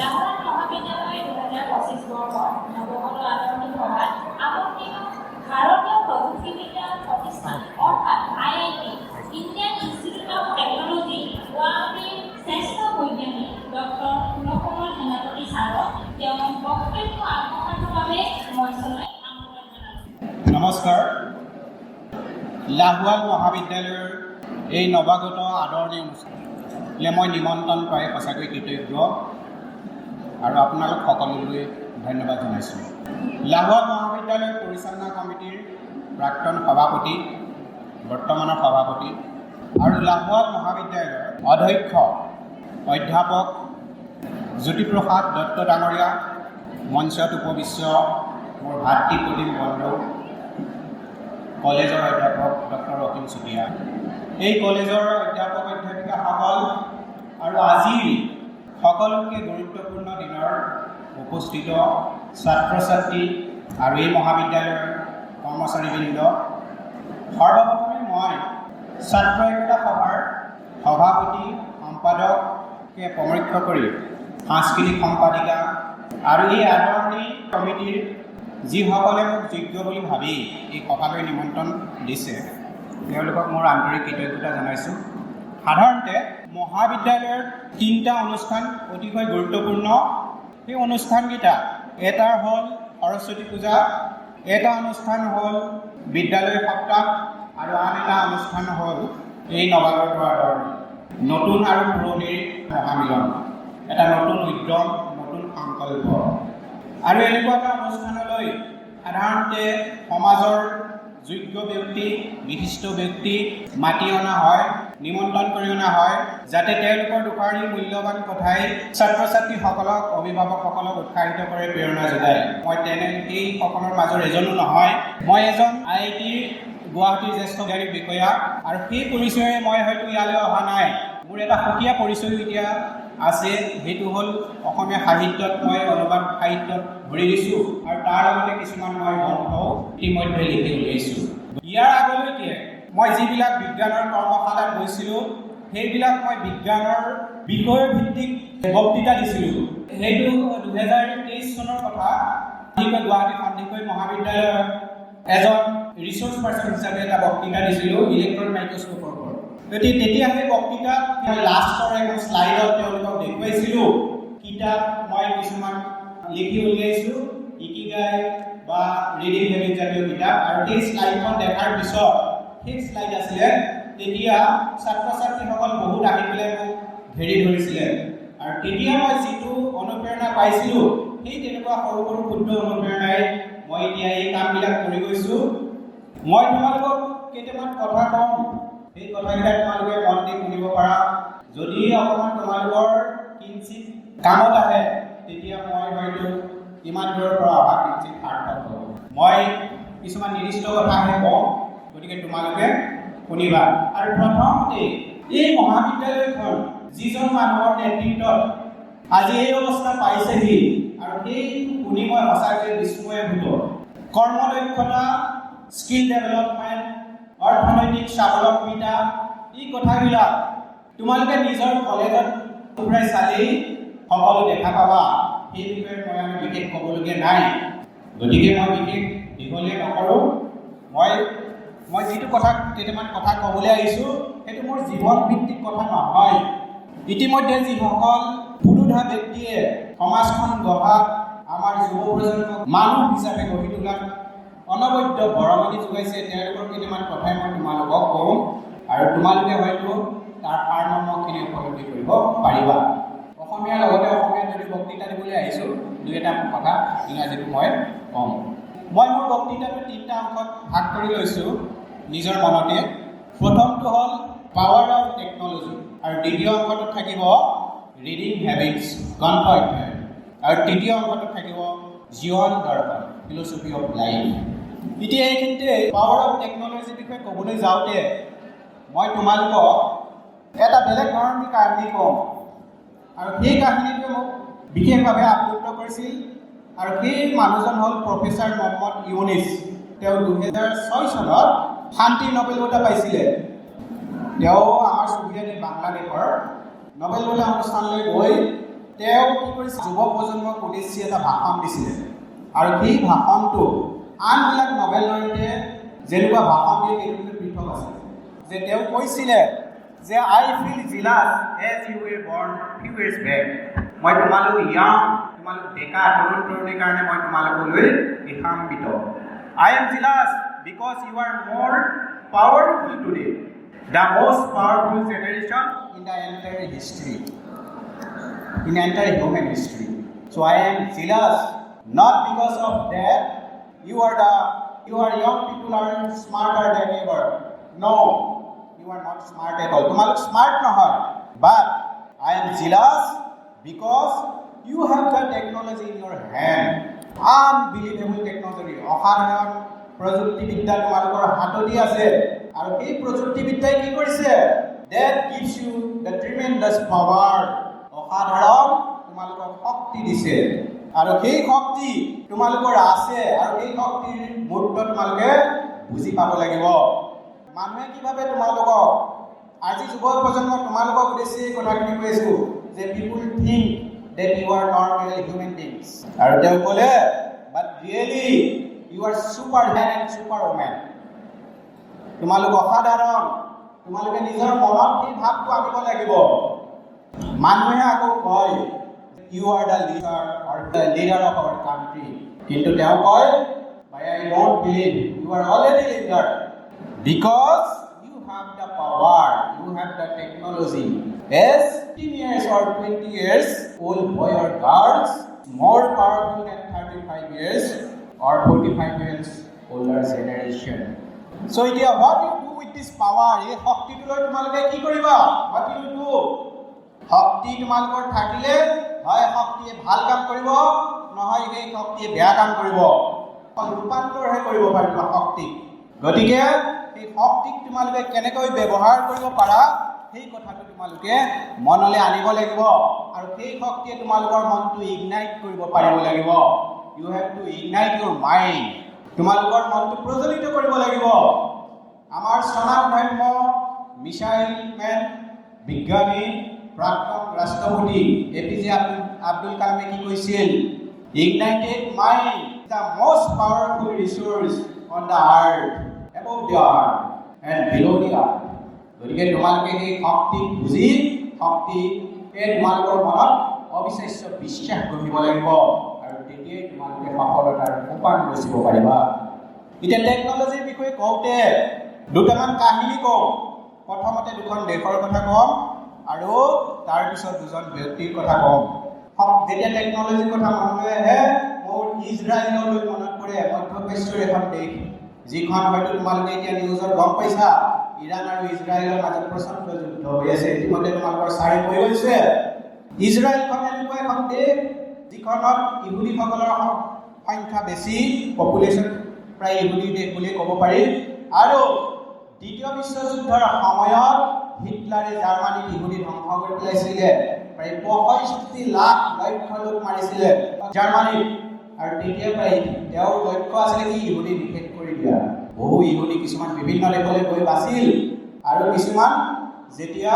লাহোৱাল মহাবিদ্যালয় 2025 বৰ্ষৰ নৱগত আদৰণি সভাত আমন্ত্ৰিত ভাৰতীয় প্ৰযুক্তিবিদ্যা প্ৰতিষ্ঠান অৰ্থাৎ IIT Indian institute of technology গুৱাহাটীৰ শ্ৰেষ্ঠ বৈজ্ঞানিক ডক্টৰ পুনঃকুমাৰ সেনাপতি ছাৰক তেওঁৰ বক্তব্য আগবঢ়াবৰ বাবে মঞ্চলৈ আমন্ত্ৰণ জনাইছোঁ। নমস্কাৰ। লাহোৱাল মহাবিদ্যালয়ৰ এই নৱাগত আদৰণি অনুষ্ঠানলৈ মই নিমন্ত্ৰণ পাই সঁচাকৈ কৃতজ্ঞ আৰু আপোনালোক সকলোলৈ ধন্যবাদ জনাইছোঁ। লাহোৱাল মহাবিদ্যালয় পৰিচালনা সমিতিৰ প্ৰাক্তন সভাপতি, বৰ্তমানৰ সভাপতি আৰু লাহোৱাল মহাবিদ্যালয়ৰ অধ্যক্ষ অধ্যাপক জ্যোতিপ্ৰসাদ দত্ত ডাঙৰীয়া, মঞ্চত উপবিষ্ট মোৰ ভাতৃপ্ৰতিম বন্ধু কলেজৰ অধ্যাপক ডক্টৰ অসীম চুতীয়া, এই কলেজৰ অধ্যাপক অধ্যাপিকাসকল আৰু আজিৰ সকলোতকৈ গুৰুত্বপূৰ্ণ দিনৰ উপস্থিত ছাত্ৰ ছাত্ৰী আৰু এই মহাবিদ্যালয়ৰ কৰ্মচাৰীবৃন্দ, সৰ্বপ্ৰথমে মই ছাত্ৰ একতা সভাৰ সভাপতি সম্পাদককে পৰীক্ষা কৰি সাংস্কৃতিক সম্পাদিকা আৰু এই আদৰণি কমিটিৰ যিসকলে মোক যোগ্য বুলি ভাবি এই সভালৈ নিমন্ত্ৰণ দিছে তেওঁলোকক মোৰ আন্তৰিক কৃতজ্ঞতা জনাইছোঁ। সাধাৰণতে মহাবিদ্যালয়ৰ 3টা অনুষ্ঠান অতিকৈ গুৰুত্বপূৰ্ণ। সেই অনুষ্ঠানকেইটা এটাৰ হ'ল সৰস্বতী পূজা, এটা অনুষ্ঠান হ'ল বিদ্যালয় সপ্তাহ আৰু আন এটা অনুষ্ঠান হ'ল এই নৱাগত আদৰণি, নতুন আৰু পুৰণিৰ মহামিলন, এটা নতুন উদ্যম, নতুন সংকল্প। আৰু এনেকুৱা এটা অনুষ্ঠানলৈ সাধাৰণতে সমাজৰ যোগ্য ব্যক্তি, বিশিষ্ট ব্যক্তি মাতি অনা হয়, নিমন্ত্ৰণ কৰি অনা হয়, যাতে তেওঁলোকৰ দুষাৰী মূল্যৱান কথাই ছাত্ৰ ছাত্ৰীসকলক, অভিভাৱকসকলক উৎসাহিত কৰে, প্ৰেৰণা যোগায়। মই এই সকলৰ মাজৰ এজনো নহয়। মই এজন IIT গুৱাহাটীৰ জ্যেষ্ঠ জ্ঞানিক বিষয়া আৰু সেই পৰিচয়ে মই হয়তো ইয়ালৈ অহা নাই। মোৰ এটা সুকীয়া পৰিচয়ো এতিয়া আছে, সেইটো হ'ল অসমীয়া সাহিত্যত মই অনুবাদ সাহিত্যত ভৰি দিছোঁ আৰু তাৰ লগতে কিছুমান মই গ্ৰন্থও ইতিমধ্যে লিখি উলিয়াইছোঁ। ইয়াৰ আগলৈকে মই যিবিলাক বিজ্ঞানৰ কৰ্মশালাত গৈছিলোঁ সেইবিলাক মই বিজ্ঞানৰ বিষয়ভিত্তিক বক্তৃতা দিছিলোঁ। সেইটো 2023 চনৰ কথা। গুৱাহাটী সন্দিকৈ মহাবিদ্যালয়ৰ এজন ৰিচৰ্চ পাৰ্চন হিচাপে এটা বক্তৃতা দিছিলোঁ ইলেক্ট্ৰন মাইক্ৰস্কোপৰ ওপৰত। গতিকে তেতিয়া সেই বক্তৃতাত মই লাষ্টৰ এখন শ্লাইডত তেওঁলোকক দেখুৱাইছিলোঁ কিতাপ মই কিছুমান লিখি উলিয়াইছোঁ, ইকিগাই বা ৰিডিং হেবিট জাতীয় কিতাপ। আৰু সেই শ্লাইডখন দেখাৰ পিছত সেই শ্লাইড আছিলে, তেতিয়া ছাত্ৰ ছাত্ৰীসকল বহুত আহি পেলাই মোক ঘেৰি ধৰিছিলে। আৰু তেতিয়া মই যিটো অনুপ্ৰেৰণা পাইছিলোঁ সেই তেনেকুৱা সৰু সৰু ক্ষুদ্ৰ অনুপ্ৰেৰণাই মই এতিয়া এই কামবিলাক কৰি গৈছোঁ। মই তোমালোকক কেইটামান কথা কম, সেই কথাকেইটা তোমালোকে মন দি শুনিব পাৰা। যদি অকণমান তোমালোকৰ কিঞ্চিত কামত আহে তেতিয়া মই হয়তো ইমান দূৰৰ পৰা অহা কিঞ্চিত সাৰ্থক হ'ব। মই কিছুমান নিৰ্দিষ্ট কথাহে কওঁ, গতিকে তোমালোকে শুনিবা। আৰু প্ৰথমতে এই মহাবিদ্যালয়খন যিজন মানুহৰ নেতৃত্বত আজি এই অৱস্থা পাইছেহি, আৰু সেইটো শুনি মই সঁচাকৈ বিস্ময়ভূত। কৰ্মদক্ষতা, স্কিল ডেভেলপমেণ্ট, অৰ্থনৈতিক স্বাৱলম্বিতা, এই কথাবিলাক তোমালোকে নিজৰ কলেজত ঘূৰাই চালেই সকলো দেখা পাবা। সেই বিষয়ে মই বিশেষ ক'বলগীয়া নাই, গতিকে মই বিশেষ দীঘলীয়া নকৰোঁ। মই যিটো কেইটামান কথা ক'বলৈ আহিছোঁ সেইটো মোৰ জীৱন ভিত্তিক কথা নহয়। ইতিমধ্যে যিসকল পুৰুধা ব্যক্তিয়ে সমাজখন গঢ়াত, আমাৰ যুৱ প্ৰজন্মক মানুহ হিচাপে গঢ়ি তোলাত অনবদ্য বৰঙণি যোগাইছে, তেওঁলোকৰ কেইটামান কথাই মই তোমালোকক কওঁ আৰু তোমালোকে হয়তো তাৰ সাৰমৰ্মখিনি উপলব্ধি কৰিব পাৰিবা। অসমীয়াৰ লগতে অসমীয়াত যদি বক্তৃতা দিবলৈ আহিছোঁ, দুই এটা কথা ইংৰাজীটো মই কম। মই মোৰ বক্তৃতাটো 3টা অংশত ভাগ কৰি লৈছোঁ নিজৰ মনতে। প্ৰথমটো হ'ল পাৱাৰ অফ টেকনলজি, আৰু দ্বিতীয় অংশটোত থাকিব ৰিডিং হেবিটছ, গ্ৰন্থ অধ্যয়ন, আৰু তৃতীয় অংশটোত থাকিব জীৱন দৰ্শন, ফিলচফি অফ লাইফ। এতিয়া এইখিনিতে পাৱাৰ অফ টেকনলজিৰ বিষয়ে ক'বলৈ যাওঁতে মই তোমালোকক এটা বেলেগ ধৰণৰ কাহিনী কওঁ, আৰু সেই কাহিনীটোৱে মোক বিশেষভাৱে আপ্লুত কৰিছিল। আৰু সেই মানুহজন হ'ল প্ৰফেচাৰ মহম্মদ ইউনিছ। তেওঁ 2006 চনত শান্তি নোবেল বঁটা পাইছিলে। তেওঁ আমাৰ চুবুৰীয়া বাংলাদেশৰ নোবেল বঁটা অনুষ্ঠানলৈ গৈ তেওঁ কি কৰিছে, যুৱ প্ৰজন্মক উদ্দেশ্যি এটা ভাষণ দিছিলে আৰু সেই ভাষণটো আনবিলাক নবেল লৰিতে যেনেকুৱা ভাষণ দিয়ে সেইটো পৃথক আছে। যে তেওঁ কৈছিলে যে আই ফিল জিলাছ এজ ইউ ৱেৰ বৰ্ণ ফিউ ইয়াৰ্ছ বেক। মই তোমালোক ইয়াং, তোমালোক ডেকা তৰুণ তৰুণীৰ কাৰণে মই তোমালোকলৈ ঈৰ্ষান্বিত। I am jealous because you are more powerful today, the most powerful generation in the entire history, in entire human history. So I am jealous not because of that you are young people are smarter than ever. No, you are not smart at all. Tumalok smart nohoy, but I am jealous because you have the technology in your hand. Unbelievable technology. অসাধাৰণ প্ৰযুক্তিবিদ্যা তোমালোকৰ হাততে আছে আৰু এই প্ৰযুক্তিবিদ্যাই কি কৰিছে, that gives you the tremendous power. অসাধাৰণ তোমালোকক শক্তি দিছে আৰু সেই শক্তি তোমালোকৰ আছে আৰু এই শক্তিৰ মূৰ্ত তোমালোকে বুজি পাব লাগিব। মানুহে কি ভাবে তোমালোকক, আজি যুৱ প্ৰজন্ম তোমালোকক উদ্দেশ্যি কথাখিনি কৈ আছো যে পিপুল think that you are normal human beings. আৰু তেওঁ ক'লে but really you are superman and superwoman. তোমালোক অসাধাৰণ, তোমালোকে নিজৰ মনত সেই ভাৱটো আনিব লাগিব। মানুহে আকৌ কয় you are the leader or the leader of our country, কিন্তু তেওঁ কয় but I don't believe you are already leader because you have the power, you have the technology. As 15 years or 20 years old boy or girls more powerful than 35 years or 45 years older generation. So এতিয়া what you do with this power, এই শক্তিটো লৈ তোমালোকে কি কৰিবা? What you do? শক্তি তোমালোকৰ থাকিলে হয় শক্তিয়ে ভাল কাম কৰিব, নহয় সেই শক্তিয়ে বেয়া কাম কৰিব, ৰূপান্তৰহে কৰিব পাৰিব শক্তিক। গতিকে এই শক্তিক তোমালোকে কেনেকৈ ব্যৱহাৰ কৰিব পাৰা সেই কথাটো তোমালোকে মনলৈ আনিব লাগিব আৰু সেই শক্তিয়ে তোমালোকৰ মনটো ইগনাইট কৰিব পাৰিব লাগিব। You have to ignite your mind. তোমালোকৰ মনটো প্ৰজ্বলিত কৰিব লাগিব। আমাৰ স্বনামধন্য মিছাইল মেন বিজ্ঞানী প্ৰাক্তন ৰাষ্ট্ৰপতি APJ আব্দুল কালামে কি কৈছিল, ignited mind the most powerful resource on the earth, above the earth and below the earth. গতিকে তোমালোকে সেই শক্তি বুজি শক্তি তোমালোকৰ মনত অবিশ্বাস্য বিশ্বাস গঢ়িব লাগিব আৰু তেতিয়াই তোমালোকে সফলতাৰ সোপান গঢ়িব পাৰিবা। এতিয়া টেকনলজিৰ বিষয়ে কওঁতে দুটামান কাহিনী কওঁ। প্ৰথমতে দুখন দেশৰ কথা কম আৰু তাৰপিছত দুজন ব্যক্তিৰ কথা কম। যেতিয়া টেকনলজিৰ কথা মনলৈ আহে মোৰ ইজৰাইললৈ মনত পৰে, মধ্যপ্ৰাচ্যৰ এখন দেশ, যিখন হয়তো তোমালোকে এতিয়া নিউজত গম পাইছা, ইৰাণ আৰু ইজৰাইলৰ মাজত প্ৰচণ্ড যুদ্ধ হৈ আছে। ইতিমধ্যে তোমালোকৰ চাৰি হৈ গৈছে। ইজৰাইলখন এনেকুৱা এখন দেশ যিখনত ইহুদীসকলৰ সংখ্যা বেছি, পপুলেশ্যন প্ৰায় ইহুদী দেশ বুলি ক'ব পাৰি। আৰু দ্বিতীয় বিশ্বযুদ্ধৰ সময়ত হিটলাৰে জাৰ্মানীত ইহুদী ধ্বংস কৰি পেলাইছিলে। প্ৰায় 65 লাখ লোক মাৰিছিলে জাৰ্মানীত। আৰু তেতিয়া প্ৰায় তেওঁৰ লক্ষ্য আছিলে কি, ইহুদী নিষেধ কৰি দিয়া। বহু ইহুদী কিছুমান বিভিন্ন দেশলৈ গৈ বাছিল আৰু কিছুমান যেতিয়া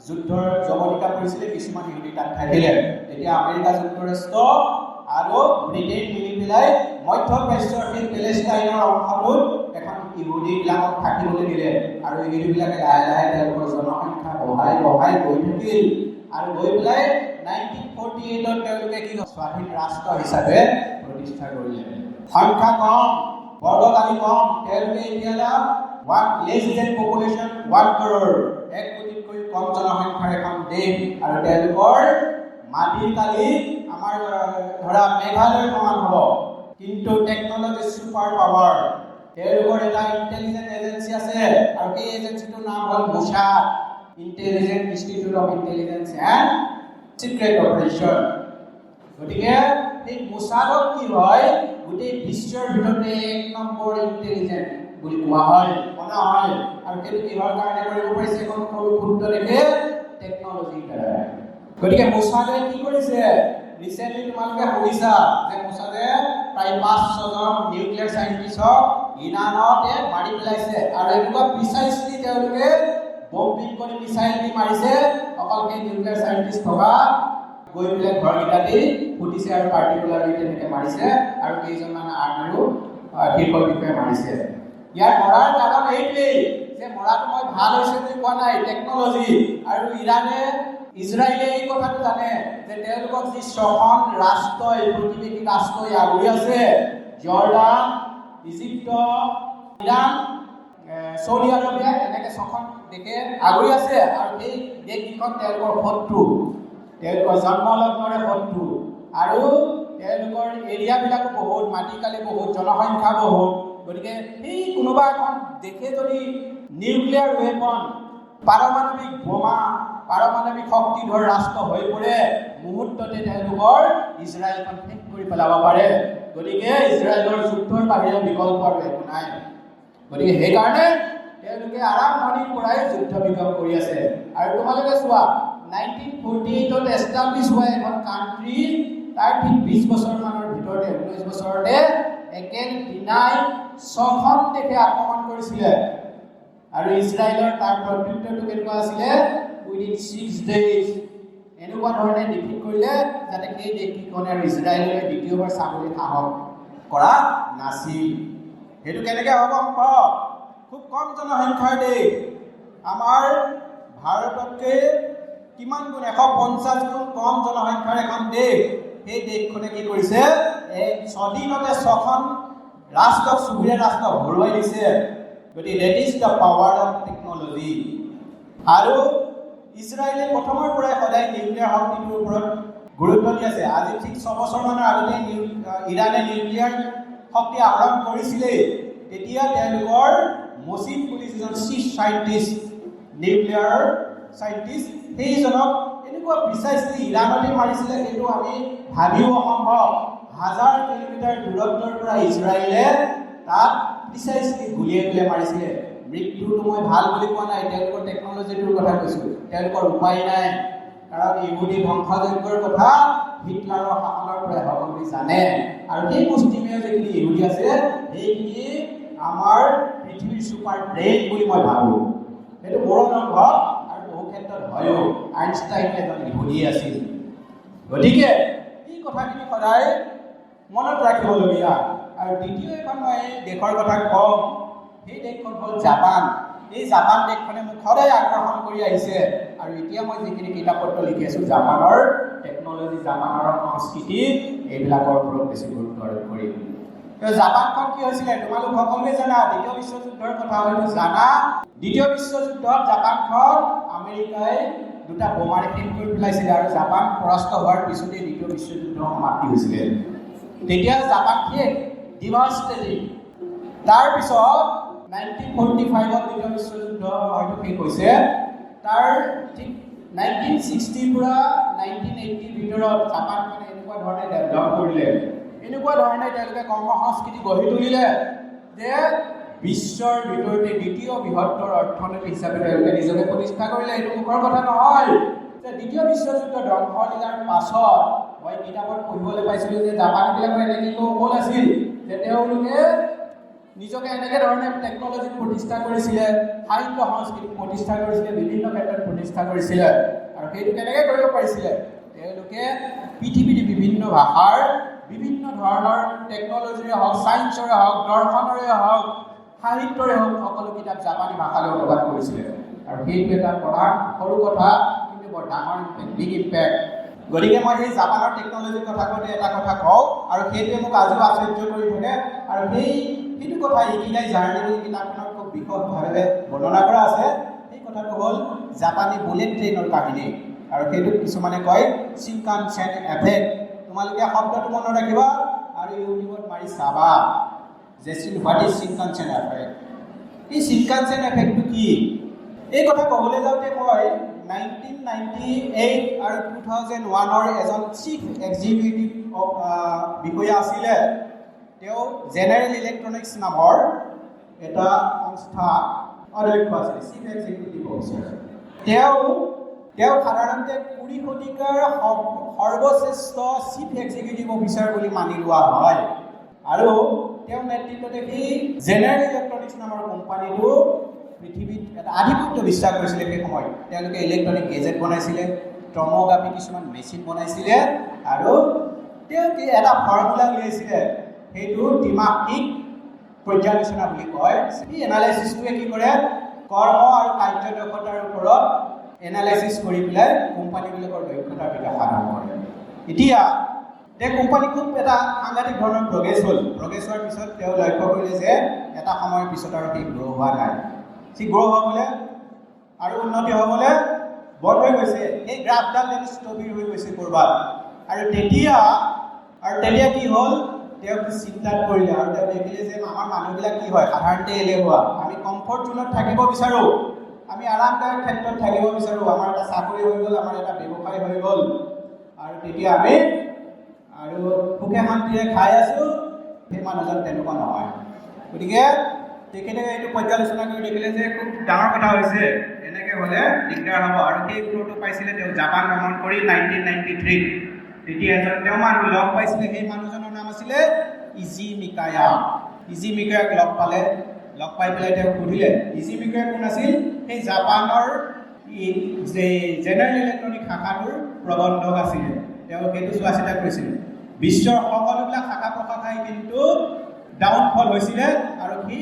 যুদ্ধৰ জবনিকা পৰিছিলে কিছুমান ইহুদী তাত থাকিলে। তেতিয়া আমেৰিকা যুক্তৰাষ্ট্ৰ আৰু ব্ৰিটেইন মিলি পেলাই মধ্যপ্ৰাচ্যৰ সেই পেলেষ্টাইনৰ অংশটোত এখন ইহুদীবিলাকক থাকিবলৈ দিলে আৰু ইহুদীবিলাকে লাহে লাহে তেওঁলোকৰ জনসংখ্যা বঢ়াই গৈ থাকিল আৰু গৈ পেলাই 1948ত তেওঁলোকে কি স্বাধীন ৰাষ্ট্ৰ হিচাপে প্ৰতিষ্ঠা কৰিলে। সংখ্যা কম, বৰ্গগামী কম, তেওঁলোকে এতিয়া less than population 1 crore, 1 কোটিতকৈ কম জনসংখ্যাৰ এখন দেশ আৰু তেওঁলোকৰ মাটিৰ কালি আমাৰ ধৰা মেঘালয়ৰ সমান হ'ব। কিন্তু টেকনলজি ছুপাৰ পাৱাৰ, তেওঁলোকৰ এটা ইণ্টেলিজেন্ট এজেঞ্চি আছে আৰু সেই এজেঞ্চিটোৰ নাম হ'ল Mossad, intelligent institute of intelligence and secret operation. গতিকে এই মোছাদক কি হয়, গোটেই বিশ্বৰ ভিতৰতে 1 নম্বৰ ইণ্টেলিজেন্ট বুলি কোৱা হয়, মনা হয়। আৰু সেইটো কিহৰ কাৰণে কৰিব পাৰিছে, এখন সৰু ক্ষুদ্ৰ দেশে টেকনলজিৰ দ্বাৰা। গতিকে মোছাদে কি কৰিছে, ৰিচেণ্টলি তোমালোকে শুনিছা যে মোছাদে প্ৰায় 5-6জন নিউক্লিয়াৰ চাইণ্টিষ্টক ইৰাণতে মাৰি পেলাইছে আৰু এনেকুৱা প্ৰিচাইজলি তেওঁলোকে বম্বিং কৰি মিছাইল দি মাৰিছে। অকল সেই নিউক্লিয়াৰ চাইণ্টিষ্ট থকা গৈ পেলাই ঘৰকেইটাতেই ফুটিছে আৰু পাৰ্টিকুলাৰলি তেনেকৈ মাৰিছে আৰু কেইজনমান আন আৰু শীৰ্ষ বিষয়ে মাৰিছে। ইয়াৰ মৰাৰ কাৰণ এইটোৱেই যে মৰাটো মই ভাল হৈছে বুলি কোৱা নাই, টেকন'লজি। আৰু ইজৰাইলে এই কথাটো জানে যে তেওঁলোকক যি ছখন ৰাষ্ট্ৰই প্ৰতিবেশী ৰাষ্ট্ৰই আগুৰি আছে, Jordan, Egypt, Iran, Saudi Arabia, এনেকৈ ছখন দেশে আগুৰি আছে আৰু এই দেশকেইখন তেওঁলোকৰ শত্ৰু, তেওঁলোকৰ জন্মলগ্নৰে শত্ৰু আৰু তেওঁলোকৰ এৰিয়াবিলাকো বহুত, মাটিকালি বহুত, জনসংখ্যা বহুত। গতিকে সেই কোনোবা এখন দেশে যদি নিউক্লিয়াৰ ৱেপন, পাৰমাণৱিক বোমা, পাৰমাণৱিক শক্তিধৰ ৰাষ্ট্ৰ হৈ পৰে, মুহূৰ্ততে তেওঁলোকৰ ইজৰাইলখন শেষ কৰি পেলাব পাৰে। গতিকে ইজৰাইলৰ যুদ্ধৰ বাহিৰে বিকল্প আৰু একো নাই। গতিকে সেইকাৰণে তেওঁলোকে আৰম্ভণিৰ পৰাই যুদ্ধ বিগ্ৰহ কৰি আছে। আৰু তোমালোকে চোৱা, 1948ত এষ্টাব্লিছ হোৱা এখন কাণ্ট্ৰি তাৰ ঠিক 20 বছৰমানৰ ভিতৰতে, 19 বছৰতে একেদিনাই 6খন দেশে আক্ৰমণ কৰিছিলে। আৰু ইজৰাইলৰ তাৰ প্ৰত্যুত্তৰটো কেনেকুৱা আছিলে? উইদিন 6 days এনেকুৱা ধৰণে ডিফিট কৰিলে যাতে সেই দেশকেইখনে আৰু ইজৰাইলে দ্বিতীয়বাৰ চাবলৈ সাহস কৰা নাছিল। সেইটো কেনেকৈ হ'ব সম্ভৱ? খুব কম জনসংখ্যাৰ দেশ, আমাৰ ভাৰততকৈ কিমান গুণ, 150 গুণ কম জনসংখ্যাৰ এখন দেশ। সেই দেশখনে কি কৰিছে? ছদিনতে 6খন ৰাষ্ট্ৰক, চুবুৰীয়া ৰাষ্ট্ৰক হৰুৱাই দিছে। গতিকে that is the power of technology. আৰু ইজৰাইলে প্ৰথমৰ পৰাই সদায় নিউক্লিয়াৰ শক্তিটোৰ ওপৰত গুৰুত্ব দি আছে। আজি ঠিক 6 বছৰমানৰ আগতে ইৰাণে নিউক্লিয়াৰ শক্তি আহৰণ কৰিছিলেই। তেতিয়া তেওঁলোকৰ মচিন বুলি যিজন চিফ চাইণ্টিষ্ট, নিউক্লিয়াৰ চাইণ্টিষ্ট, সেইজনক এনেকুৱা প্ৰিচাইজলি ইৰাণতে মাৰিছিলে, সেইটো আমি ভাবিও অসম্ভৱ। 1000 কিলোমিটাৰ দূৰত্বৰ পৰা ইজৰাইলে তাত প্ৰিচাইজলি গুলিয়াই পেলাই মাৰিছিলে। মৃত্যুটো মই ভাল বুলি কোৱা নাই, তেওঁলোকৰ টেকন'লজিটোৰ কথা কৈছোঁ। তেওঁলোকৰ উপায় নাই, কাৰণ ইহুদী ধ্বংসযজ্ঞৰ কথা হিটলাৰৰ শাসনৰ পৰাই সকলোৱে জানে। আৰু সেই মুষ্টিমেয় যিখিনি ইহুদী আছে, সেইখিনি আমাৰ পৃথিৱীৰ ছুপাৰ ব্ৰেইন বুলি মই ভাবোঁ। সেইটো মোৰ অনুভৱ আৰু বহু ক্ষেত্ৰত হয়ো। আইনষ্টাইন এজন ইহুদী আছিল। গতিকে এই কথাখিনি সদায় মনত ৰাখিবলগীয়া। আৰু দ্বিতীয় এখন মই দেশৰ কথা কওঁ, সেই দেশখন হ'ল জাপান। এই জাপান দেশখনে মোক সদায় আকৰ্ষণ কৰি আহিছে। আৰু এতিয়া মই যিখিনি কিতাপ পত্ৰ লিখি আছোঁ, জাপানৰ টেকন'লজি, জাপানৰ সংস্কৃতি, এইবিলাকৰ ওপৰত বেছি গুৰুত্ব আৰোপ কৰিম। জাপানখন কি হৈছিলে তোমালোক সকলোৱে জানা, দ্বিতীয় বিশ্বযুদ্ধৰ কথা হয়তো জানা। দ্বিতীয় বিশ্বযুদ্ধত জাপানখন আমেৰিকাই 2টা বোমাৰে শেষ কৰি পেলাইছিলে আৰু জাপান পৰাস্ত হোৱাৰ পিছতেই দ্বিতীয় বিশ্বযুদ্ধ সমাপ্তি হৈছিলে। তেতিয়া জাপান শেষ, ডিভাষ্টেটিং। তাৰপিছত 1945ত দ্বিতীয় বিশ্বযুদ্ধ হয়তো শেষ হৈছে। তাৰ ঠিক 1960ৰ পৰা 1980ৰ ভিতৰত জাপানখনে এনেকুৱা ধৰণে ডেভেলপ কৰিলে, এনেকুৱা ধৰণে তেওঁলোকে কৰ্ম সংস্কৃতি গঢ়ি তুলিলে যে বিশ্বৰ ভিতৰতে দ্বিতীয় বৃহত্তৰ অৰ্থনীতি হিচাপে তেওঁলোকে নিজকে প্ৰতিষ্ঠা কৰিলে। এইটো মুখৰ কথা নহয় যে দ্বিতীয় বিশ্বযুদ্ধ ধ্বংসলীলাৰ পাছত মই কিতাপত পঢ়িবলৈ পাইছিলোঁ যে জাপানীবিলাকৰ এনেকৈ কৌশল আছিল যে তেওঁলোকে নিজকে এনেকৈ ধৰণে টেকন'লজিত প্ৰতিষ্ঠা কৰিছিলে, সাহিত্য সংস্কৃতিক প্ৰতিষ্ঠা কৰিছিলে, বিভিন্ন ক্ষেত্ৰত প্ৰতিষ্ঠা কৰিছিলে। আৰু সেইটো কেনেকৈ কৰিব পাৰিছিলে? তেওঁলোকে পৃথিৱীৰ বিভিন্ন ভাষাৰ, বিভিন্ন ধৰণৰ টেকন'লজিৰে হওক, ছায়েন্সৰে হওক, দৰ্শনৰে হওক, সাহিত্যৰে হওক, সকলো কিতাপ জাপানী ভাষালৈ অনুবাদ কৰিছিলে। আৰু সেইটো এটা প্ৰধান সৰু কথা, কিন্তু বৰ ডাঙৰ ইম্পেক্ট, বিগ ইম্পেক্ট। গতিকে মই সেই জাপানৰ টেকন'লজিৰ কথা কওঁতে এটা কথা কওঁ, আৰু সেইটোৱে মোক আজিও আশ্চৰ্য কৰি থাকে। আৰু সেইটো কথা ইকিগাই জাৰ্নি বুলি কিতাপখনত খুব বিশদভাৱে বৰ্ণনা কৰা আছে। সেই কথাটো হ'ল জাপানী বুলেট ট্ৰেইনৰ কাহিনী। আৰু সেইটো কিছুমানে কয় চিনকানচেন এফেক্ট। তোমালোকে শব্দটো মনত ৰাখিবা আৰু ইউটিউবত মাৰি চাবা যে হোৱাট ইজ চিনকানচেন এফেক্ট। এই চিনকানচেন এফেক্টটো কি? এই কথা ক'বলৈ যাওঁতে মই 1998 আৰু 2001ৰ এজন চিফ এক্সিকিউটিভ বিষয়া আছিলে। তেওঁ জেনেৰেল ইলেক্ট্ৰনিক্স নামৰ এটা সংস্থা অধ্যক্ষ আছিলে, চিফ এক্সিকিউটিভ অফিচাৰ। তেওঁ সাধাৰণতে 20 শতিকাৰ সৰ্বশ্ৰেষ্ঠ চিফ এক্সিকিউটিভ অফিচাৰ বুলি মানি লোৱা হয়। আৰু তেওঁৰ নেতৃত্বতে সেই জেনেৰেল ইলেক্ট্ৰনিক্স নামৰ কোম্পানীটো পৃথিৱীত এটা আধিপত্য বিস্তাৰ কৰিছিলে। সেই সময়ত তেওঁলোকে ইলেক্ট্ৰনিক গেজেট বনাইছিলে, টমোগ্ৰাফি কিছুমান মেচিন বনাইছিলে আৰু তেওঁ এটা ফৰ্মুলা উলিয়াইছিলে, সেইটো ত্ৰিমাসিক পৰ্যালোচনা বুলি কয়। এই এনালাইচিছটোৱে কি কৰে, কৰ্ম আৰু কাৰ্যদক্ষতাৰ ওপৰত এনালাইচিছ কৰি পেলাই কোম্পানীবিলাকৰ দক্ষতাৰ বিকাশ সাধন কৰে। এতিয়া তেওঁ কোম্পানী খুব এটা সাংঘাতিক ধৰণৰ প্ৰগ্ৰেছ হ'ল। প্ৰগ্ৰেছ হোৱাৰ পিছত তেওঁ লক্ষ্য কৰিলে যে এটা সময়ৰ পিছত আৰু সি গ্ৰ' হোৱা নাই, সি গ্ৰ' হ'বলৈ আৰু উন্নতি হ'বলৈ বন্ধ হৈ গৈছে। সেই গ্ৰাফডাল স্থবিৰ হৈ গৈছে ক'ৰবাত। আৰু তেতিয়া কি হ'ল, তেওঁ চিন্তাত কৰিলে আৰু তেওঁ দেখিলে যে আমাৰ মানুহবিলাক কি হয়, সাধাৰণতে এলেহুৱা। আমি কমফৰ্ট জোনত থাকিব বিচাৰোঁ, আমি আৰামদায়ক ক্ষেত্ৰত থাকিব বিচাৰোঁ। আমাৰ এটা চাকৰি হৈ গ'ল, আমাৰ এটা ব্যৱসায় হৈ গ'ল, আৰু তেতিয়া আমি আৰু সুখে শান্তিৰে খাই আছোঁ। সেই মানুহজন তেনেকুৱা নহয়। গতিকে তেখেতে এইটো পৰ্যালোচনা কৰি দেখিলে যে খুব ডাঙৰ কথা হৈছে, এনেকৈ হ'লে দিগদাৰ হ'ব। আৰু সেই উত্তৰটো পাইছিলে তেওঁ জাপান ভ্ৰমণ কৰি 1993। তেতিয়া এজন তেওঁ মানুহ লগ পাইছিলে, সেই মানুহজনৰ নাম আছিলে ইজি মিকায়া। ইজি মিকায়াক লগ পালে, লগ পাই পেলাই তেওঁ সুধিলে ইজি মিকায়া কোন আছিল। সেই জাপানৰ যে জেনেৰেল ইলেক্ট্ৰনিক শাখাটোৰ প্ৰবন্ধক আছিলে। তেওঁ সেইটো চোৱা চিতা কৰিছিলে। বিশ্বৰ সকলোবিলাক শাখা প্ৰশাখাই কিন্তু ডাউনফল হৈছিলে আৰু সি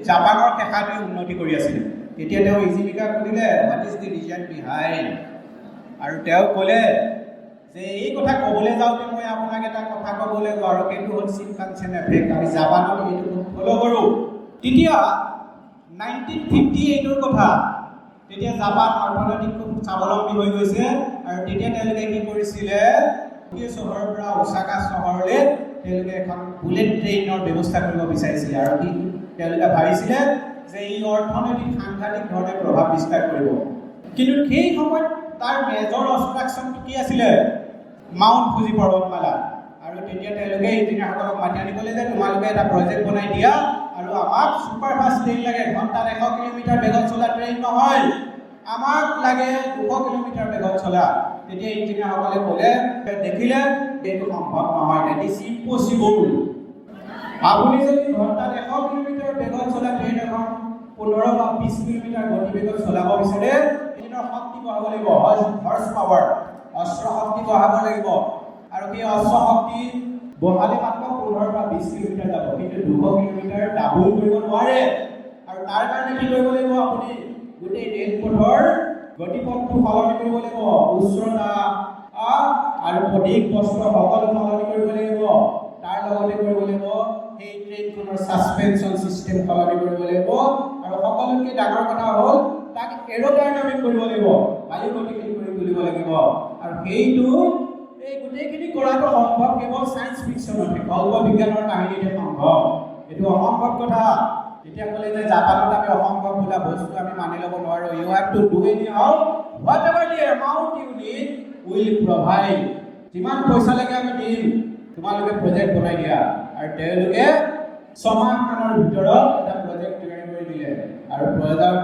জাপানৰ শাখাটোৱে উন্নতি কৰি আছিলে। তেতিয়া তেওঁ ইজি মিকায়াক সুধিলে what is the reason behind, আৰু তেওঁ ক'লে যে এই কথা ক'বলৈ যাওঁতে মই আপোনাক এটা কথা ক'ব লাগিব, আৰু সেইটো হ'ল চিনকানচেন এফেক্ট। আমি জাপানত এইটো ফ'ল' কৰোঁ। তেতিয়া 1958ৰ কথা, তেতিয়া জাপান অৰ্থনৈতিক খুব স্বাৱলম্বী হৈ গৈছে। আৰু তেতিয়া তেওঁলোকে কি কৰিছিলে, চহৰৰ পৰা ওচাকা চহৰলৈ তেওঁলোকে এখন বুলেট ট্ৰেইনৰ ব্যৱস্থা কৰিব বিচাৰিছিলে। আৰু তেওঁলোকে ভাবিছিলে যে এই অৰ্থনৈতিক সাংঘাতিক ধৰণে প্ৰভাৱ বিস্তাৰ কৰিব। কিন্তু সেই সময়ত তাৰ মেজৰ অবষ্ট্ৰাকশ্যনটো কি আছিলে, মাউণ্ট ফুজি পৰ্বতমালা। আৰু তেতিয়া তেওঁলোকে ইঞ্জিনিয়াৰসকলক মাতি আনি ক'লে যে তোমালোকে এটা প্ৰজেক্ট বনাই দিয়া, আৰু আমাক ছুপাৰফাষ্ট ট্ৰেইন লাগে। ঘণ্টাত 100 কিলোমিটাৰ বেগত চলা ট্ৰেইন নহয়, আমাক লাগে 200 কিলোমিটাৰ বেগত চলা। তেতিয়া ইঞ্জিনিয়াৰসকলে ক'লে, দেখিলে এইটো সম্ভৱ নহয়, ডেট ইজ ইম্পচিবল। আপুনি যদি ঘণ্টাত 100 কিলোমিটাৰ বেগত চলা ট্ৰেইন এখন 15 বা 20 কিলোমিটাৰ গতিবেগত চলাব বিচাৰে, ইঞ্জিনৰ শক্তি বঢ়াব লাগিব, হৰ্চ পাৱাৰ, অস্ত্ৰ শক্তি বঢ়াব লাগিব। আৰু সেই অস্ত্ৰ শক্তি বঢ়ালে মাত্ৰ 15 বা 20 কিলোমিটাৰ যাব, কিন্তু 200 কিলোমিটাৰ ডাবল কৰিব নোৱাৰে। আৰু তাৰ কাৰণে কি কৰিব লাগিব, আপুনি গোটেই ৰেলপথৰ গতিপথটো সলনি কৰিব লাগিব, উচ্চতা আৰু অধিক বস্ত্ৰ সকলো সলনি কৰিব লাগিব। তাৰ লগতে কৰিব লাগিব সেই ট্ৰেইনখনৰ ছাছপেনশ্যন চিষ্টেম সলনি কৰিব লাগিব। আৰু সকলোতকৈ ডাঙৰ কথা হ'ল তাক এৰোডাইনামিক কৰিব লাগিব, বায়ু গতিশীল কৰি তুলিব লাগিব। আৰু সেইটো এই গোটেইখিনি কৰাটো সম্ভৱ কেৱল ছায়েন্স ফিকশ্যনতে, কল্প বিজ্ঞানৰ কাহিনীতে সম্ভৱ। এইটো অসম্ভৱ কথা। তেতিয়া ক'লে যে জাপানত আমি অসম্ভৱ বোলা বস্তু আমি মানি ল'ব নোৱাৰোঁ। You have to do anyhow whatever the amount you need will provide. যিমান পইচা লাগে আমি দিম, তোমালোকে প্ৰজেক্ট বনাই দিয়া। আৰু তেওঁলোকে 6 মাহমানৰ ভিতৰত এটা প্ৰজেক্ট তৈয়াৰ কৰি দিলে। আৰু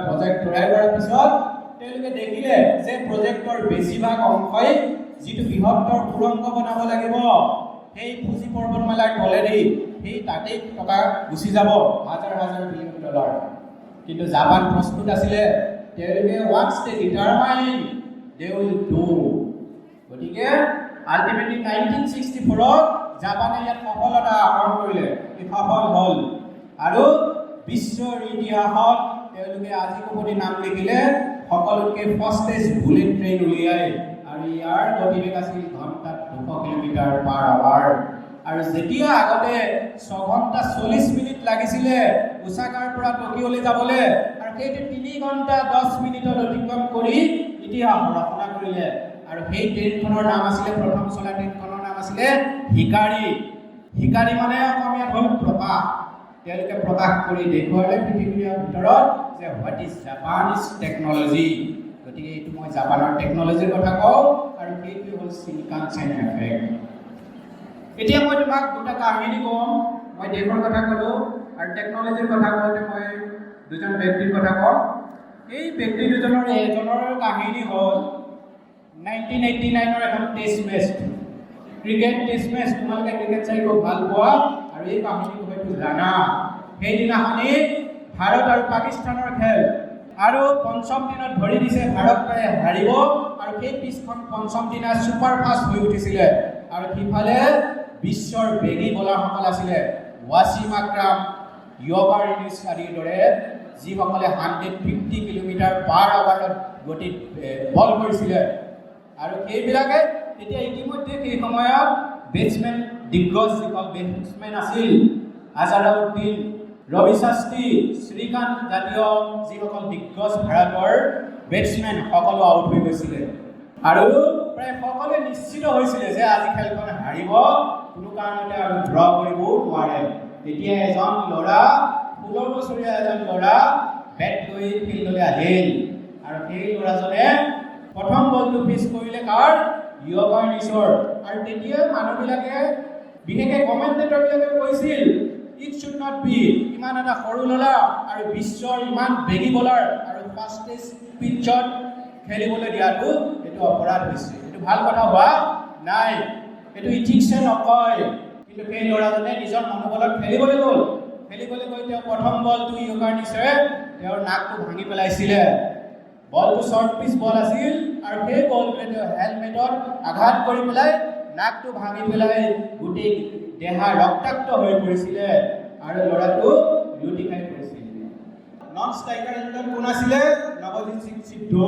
প্ৰজেক্ট তৈয়াৰ কৰাৰ পিছত তেওঁলোকে দেখিলে যে প্ৰজেক্টৰ বেছিভাগ অংশই যিটো বৃহত্তৰ সুৰংগ বনাব লাগিব, সেই ফুজি পৰ্বতমালাৰ তলেদি সেই তাতেই টকা গুচি যাব, হাজাৰ হাজাৰ বিলিয়ন ডলাৰ। কিন্তু জাপান প্ৰস্তুত আছিলে, তেওঁলোকে once they determine they will do। গতিকে আল্টিমেটলি 1964ত জাপানে ইয়াত সফলতা আহৰণ কৰিলে, সফল হ'ল। আৰু বিশ্বৰ ইতিহাসত তেওঁলোকে আজি কোপতি নাম লিখিলে সকলোতকৈ ফাষ্টেষ্ট বুলেট ট্ৰেইন উলিয়াই। আৰু ইয়াৰ গতিবেগ আছিল ঘণ্টাত 200 কিলোমিটাৰ পাৰ আৱাৰ। আৰু যেতিয়া আগতে 6 ঘণ্টা 40 মিনিট লাগিছিলে ওচাকাৰ পৰা টকিঅ'লৈ যাবলৈ, আৰু সেইটো 3 ঘণ্টা 10 মিনিটত অতিক্ৰম কৰি ইতিহাস ৰচনা কৰিলে। আৰু সেই ট্ৰেইনখনৰ নাম আছিলে, প্ৰথম চলা ট্ৰেইনখনৰ নাম আছিলে হিকাৰী। হিকাৰী মানে অসমীয়াত হ'ল প্ৰকাশ। তেওঁলোকে প্ৰকাশ কৰি দেখুৱালে পৃথিৱীৰ ভিতৰত যে হোৱাট ইজ জাপানিজ টেকন'লজি। গতিকে এইটো মই জাপানৰ টেকন'লজিৰ কথা কওঁ, আৰু সেইটো হ'ল চিনকানচেন এফেক্ট। এতিয়া মই তোমাক দুটা কাহিনী ক'ম। মই দেশৰ কথা ক'লোঁ, আৰু টেকন'লজিৰ কথা কওঁতে মই দুজন ব্যক্তিৰ কথা কওঁ। এই ব্যক্তি দুজনৰ এজনৰ কাহিনী হ'ল 1989ৰ এখন test match, cricket test match. তোমালোকে ক্ৰিকেট চাই খুব ভাল পোৱা, আৰু এই কাহিনীটো হয়তো জানা। সেইদিনাখনি ভাৰত আৰু পাকিস্তানৰ খেল। আৰু পঞ্চম দিনত ধৰি দিছে ভাৰতে হাৰিব আৰু সেই পিছখন পঞ্চম দিনা ছুপাৰ ফাষ্ট হৈ উঠিছিলে আৰু সিফালে বিশ্বৰ বেগী বলাৰসকল আছিলে ৱাছিম আক্ৰাম ইয়বাৰ ইনিছ আদিৰ দৰে যিসকলে 150 কিলোমিটাৰ পাৰ আৱাৰত গতিত বল কৰিছিলে আৰু সেইবিলাকে তেতিয়া ইতিমধ্যে সেই সময়ত বেটছমেন দিগ্গজ যিসকল বেটছমেন আছিল আজাৰুদ্দিন ৰবি শাস্ত্ৰী শ্ৰীকান্ত জাতীয় যিসকল দিগ্গজ ভাৰতৰ বেটছমেন সকলো আউট হৈ গৈছিলে আৰু প্ৰায় সকলোৱে নিশ্চিত হৈছিলে যে আজি খেলখন হাৰিব কোনো কাৰণতে আৰু ড্ৰ কৰিবও নোৱাৰে তেতিয়া এজন ল'ৰা 16 বছৰীয়া এজন ল'ৰা বেট লৈ ফিল্ডলৈ আহিল আৰু সেই ল'ৰাজনে প্ৰথম বলটো পিচ কৰিলে কাৰ ইয়বাৰ নিছৰ আৰু তেতিয়া মানুহবিলাকে বিশেষকৈ কমেণ্টেটৰবিলাকে কৈছিল ইট শুড নট বি ইমান এটা সৰু ল'ৰা আৰু বিশ্বৰ ইমান বেগী বলাৰ আৰু ফাষ্টেষ্ট পিটছত খেলিবলৈ দিয়াটো এইটো অপৰাধ হৈছে এইটো ভাল কথা হোৱা নাই এইটো ইথিক্সে নকয় কিন্তু সেই ল'ৰাজনে নিজৰ মনোবলত খেলিবলৈ গৈ তেওঁ প্ৰথম বলটো ইয়বাৰ নিছৰে তেওঁৰ নাকটো ভাঙি পেলাইছিলে বলটো শ্বৰ্ট পিচ বল আছিল আৰু সেই বলটোৱে তেওঁ হেলমেটত আঘাত কৰি পেলাই নাকটো ভাঙি পেলাই গোটেই দেহা ৰক্তাক্ত হৈ পৰিছিলে আৰু ল'ৰাটো লুটি খাই পৰিছিল নন ষ্ট্ৰাইকাৰ ইণ্ডিয়াত কোন আছিলে নৱজিৎ সিং সিদ্ধু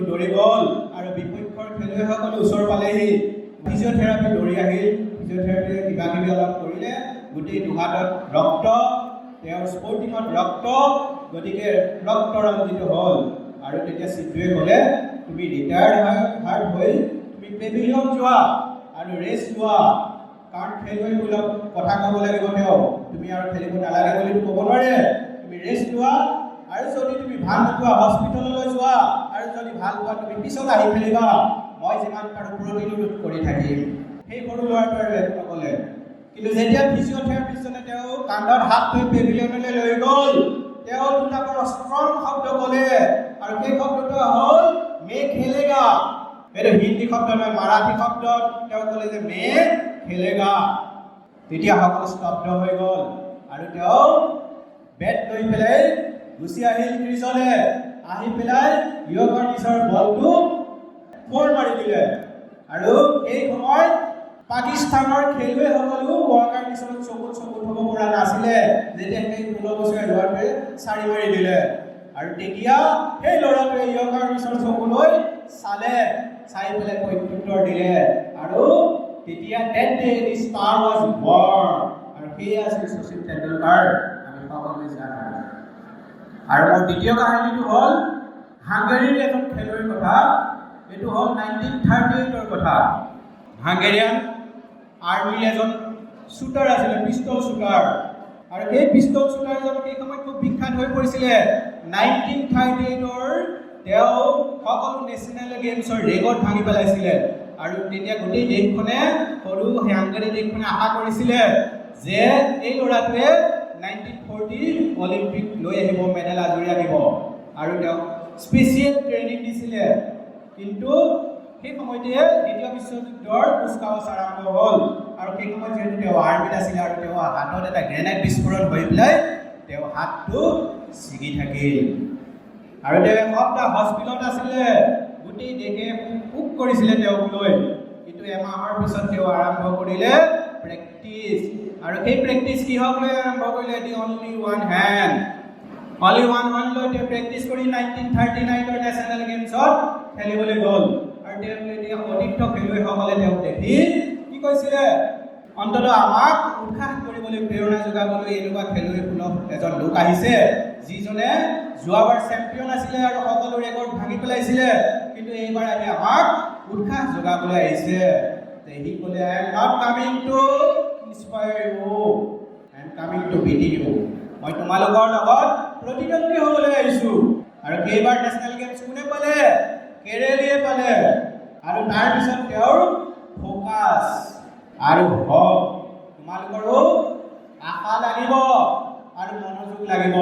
দৌৰি গ'ল আৰু বিপক্ষৰ খেলুৱৈসকলে ওচৰ পালেহি ফিজিঅ'থেৰাপি দৌৰি আহিল ফিজিঅ'থেৰাপিয়ে কিবা কিবি অলপ কৰিলে গোটেই দুহাতত ৰক্ত তেওঁৰ স্পৰ্টিঙত ৰক্ত গতিকে ৰক্ত ৰঞ্জিত হ'ল আৰু তেতিয়া সিদ্ধুৱে ক'লে তুমি ৰিটায়াৰ্ড হৈ তুমি পেভিলিয়ন যোৱা আৰু ৰেষ্ট লোৱা কাৰণ খেলুৱৈবিলাক কথা ক'ব লাগিব তেওঁ তুমি আৰু খেলিব নালাগে বুলিতো ক'ব নোৱাৰে তুমি ৰেষ্ট লোৱা আৰু যদি তুমি ভাল নোপোৱা হস্পিটেললৈ যোৱা আৰু যদি ভাল পোৱা তুমি পিছত আহি খেলিবা মই যিমান পাৰোঁ প্ৰতিৰোধ কৰি থাকিম সেই সৰু ল'ৰাটোৱে একো নক'লে কিন্তু যেতিয়া ফিজিঅ'থেৰাপিষ্টজনে তেওঁ কান্ধত হাত থৈ পেভিলিয়নলৈ লৈ গ'ল তেওঁ দুটা বৰ ষ্ট্ৰং শব্দ ক'লে আৰু সেই শব্দটো হ'ল মে খেলেগা এইটো হিন্দী শব্দ নহয় মাৰাঠী শব্দত তেওঁ ক'লে যে মে খেলেগা তেতিয়া সকলো স্তব্ধ হৈ গ'ল আৰু তেওঁ বেট লৈ পেলাই গুচি আহিল ক্ৰিজলৈ আহি পেলাই ইয়বাৰ নিছৰ বলটো ফ'ৰ মাৰি দিলে আৰু এই সময়ত পাকিস্তানৰ খেলুৱৈসকলেও ৱাকাৰ নিছৰ চকুত থ'ব পৰা নাছিলে যেতিয়া সেই 16 বছৰীয়া ল'ৰাটোৱে 4 মাৰি দিলে আৰু তেতিয়া সেই ল'ৰাটোৱে ইয়বাৰ নিছৰ চকুলৈ চাই পেলাই প্ৰত্যুত্তৰ দিলে আৰু তেতিয়া that day the star was born আৰু সেই আছিল শচীন তেণ্ডুলকাৰ আমি সকলোৱে জানো আৰু মোৰ দ্বিতীয় কাহিনীটো হ'ল হাংগেৰীৰ এজন খেলুৱৈৰ কথা এইটো হ'ল 1938ৰ কথা হাংগেৰিয়ান আৰ্মিৰ এজন শ্বুটাৰ আছিলে পিষ্টল শ্বুটাৰ আৰু এই পিষ্টল শ্বুটাৰজন সেই সময়ত খুব বিখ্যাত হৈ পৰিছিলে 1938ৰ তেওঁ সকলো নেশ্যনেল গেমছৰ ৰেকৰ্ড ভাঙি পেলাইছিলে আৰু তেতিয়া গোটেই দেশখনে সৰু হাংগেৰী দেশখনে আশা কৰিছিলে যে এই ল'ৰাটোৱে 1940 অলিম্পিক লৈ আহিব মেডেল আজৰি আনিব আৰু তেওঁ স্পেচিয়েল ট্ৰেইনিং দিছিলে কিন্তু সেই সময়তে দ্বিতীয় বিশ্বযুদ্ধৰ কুচকাৱাজ আৰম্ভ হ'ল আৰু সেই সময়ত যিহেতু তেওঁ আৰ্মিত আছিলে আৰু তেওঁৰ হাতত এটা গ্ৰেনেড বিস্ফোৰণ হৈ পেলাই তেওঁ হাতটো ছিগি থাকিল আৰু তেওঁ এসপ্তাহ হস্পিটেলত আছিলে গোটেই দেশে শোক কৰিছিলে তেওঁক লৈ কিন্তু এমাহৰ পিছত তেওঁ আৰম্ভ কৰিলে প্ৰেক্টিচ আৰু সেই প্ৰেক্টিচ কিহক লৈ আৰম্ভ কৰিলে দি অনলি ওৱান হেণ্ড লৈ তেওঁ প্ৰেক্টিচ কৰি 1939ৰ নেশ্যনেল গেমছত খেলিবলৈ গ'ল আৰু তেওঁ এতিয়া অধিক খেলুৱৈসকলে তেওঁক দেখি কি কৈছিলে অন্ততঃ আমাক উৎসাহ কৰিবলৈ প্ৰেৰণা যোগাবলৈ এনেকুৱা খেলুৱৈসুলভ এজন লোক আহিছে যিজনে যোৱাবাৰ চেম্পিয়ন আছিলে আৰু সকলো ৰেকৰ্ড ভাঙি পেলাইছিলে কিন্তু এইবাৰ আহি আমাক উৎসাহ যোগাবলৈ আহিছে he ক'লে I am not coming to inspire you I am coming to beat you মই তোমালোকৰ লগত প্ৰতিদ্বন্দ্বী হ'বলৈ আহিছোঁ আৰু কেইবাৰ নেশ্যনেল গেমছ কোনে পালে কেৰেলিয়ে পালে আৰু তাৰ পিছত তেওঁৰ ফোকাছ আৰু হক তোমালোকৰো আশা লাগিব আৰু মনোযোগ লাগিব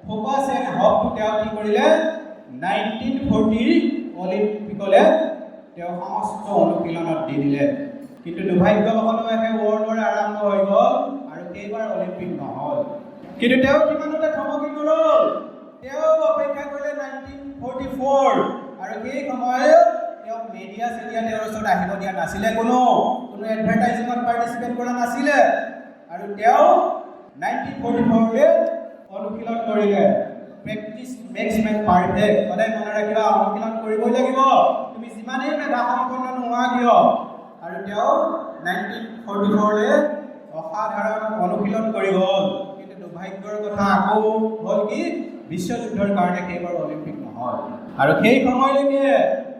ফোকাছ এণ্ড হকটো তেওঁ কি কৰিলে 1940 অলিম্পিকলৈ তেওঁ সমস্ত অনুশীলনত দি দিলে কিন্তু দুৰ্ভাগ্যবশতঃ ৱৰ্ল্ড ৱাৰ আৰম্ভ হৈ গ'ল আৰু কেইবাৰ অলিম্পিক নহ'ল কিন্তু তেওঁ কিমানতে থমকি নৰ'ল তেওঁ অপেক্ষা কৰিলে 1944 আৰু সেই সময়ত তেওঁ মিডিয়া চেডিয়া তেওঁৰ ওচৰত আহিব দিয়া নাছিলে, কোনো এডভাৰটাইজিঙত পাৰ্টিচিপেট কৰা নাছিলে। আৰু তেওঁ 1944 অনুশীলন কৰিলে। Practice makes man perfect. সদায় মনত ৰাখিবা, অনুশীলন কৰিবই লাগিব, তুমি যিমানেই মেধা সম্পন্ন নোহোৱা কিয়। আৰু তেওঁ 1944 অসাধাৰণ অনুশীলন কৰি গ'ল। কিন্তু দুৰ্ভাগ্যৰ কথা আকৌ হ'ল কি, বিশ্বযুদ্ধৰ কাৰণে সেইবাৰ অলিম্পিক নহ'ল। আৰু সেই সময়লৈকে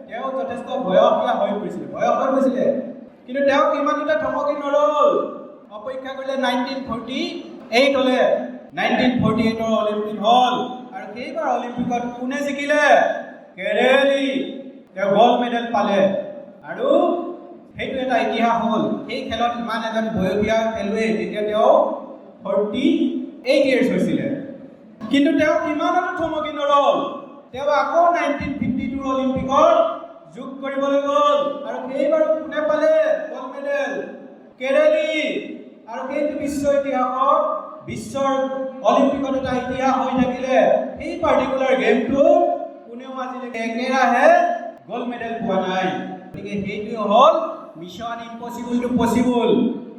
তেওঁ যথেষ্ট বয়সীয়া হৈ গৈছিলে। কিন্তু তেওঁ কিমান দুটা থমকি নৰ'ল, অপেক্ষা কৰিলে 1948 1948 অলিম্পিক হ'ল। আৰু সেইবাৰ অলিম্পিকত কোনে জিকিলে? কেৰেলি। তেওঁ গ'ল্ড মেডেল পালে। আৰু সেইটো এটা ইতিহাস হ'ল। সেই খেলত ইমান এজন বয়সীয়া খেলুৱৈ, যেতিয়া তেওঁ 48 ইয়াৰ্ছ হৈছিলে। কিন্তু তেওঁ কিমানতো থমকি নৰ'ল, তেওঁ আকৌ 1952 অলিম্পিকত যোগ কৰিবলৈ গ'ল। আৰু সেইবাৰো কোনে পালে গ'ল্ড মেডেল? কেৰেলি। আৰু সেইটো বিশ্ব ইতিহাসত, বিশ্বৰ অলিম্পিকত এটা ইতিহাস হৈ থাকিলে। সেই পাৰ্টিকুলাৰ গেমটো কোনেও আজিলৈকে একেৰাহে গ'ল্ড মেডেল পোৱা নাই। গতিকে সেইটোৱে হ'ল মিছন ইম্পচিবল টু পচিবল।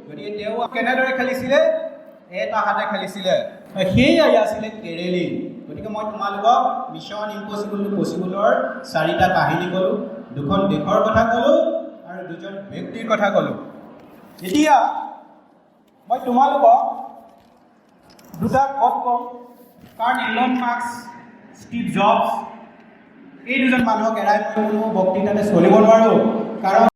গতিকে তেওঁ কেনেদৰে খেলিছিলে? এটা হাতে খেলিছিলে। সেয়াই আছিলে কেৰেলি। গতিকে মই তোমালোকক মিছন ইম্পচিবল টু পচিবলৰ 4টা কাহিনী ক'লোঁ, 2খন দেশৰ কথা ক'লোঁ আৰু 2জন ব্যক্তিৰ কথা ক'লোঁ। এতিয়া মই তোমালোকক 2টা ক'ত ক'ম, কাৰণ ইলন মাস্ক, ষ্টিভ জবছ, এই 2জন মানুহক এৰাই মই কোনো বক্তৃতাতে চলিব নোৱাৰোঁ। কাৰণ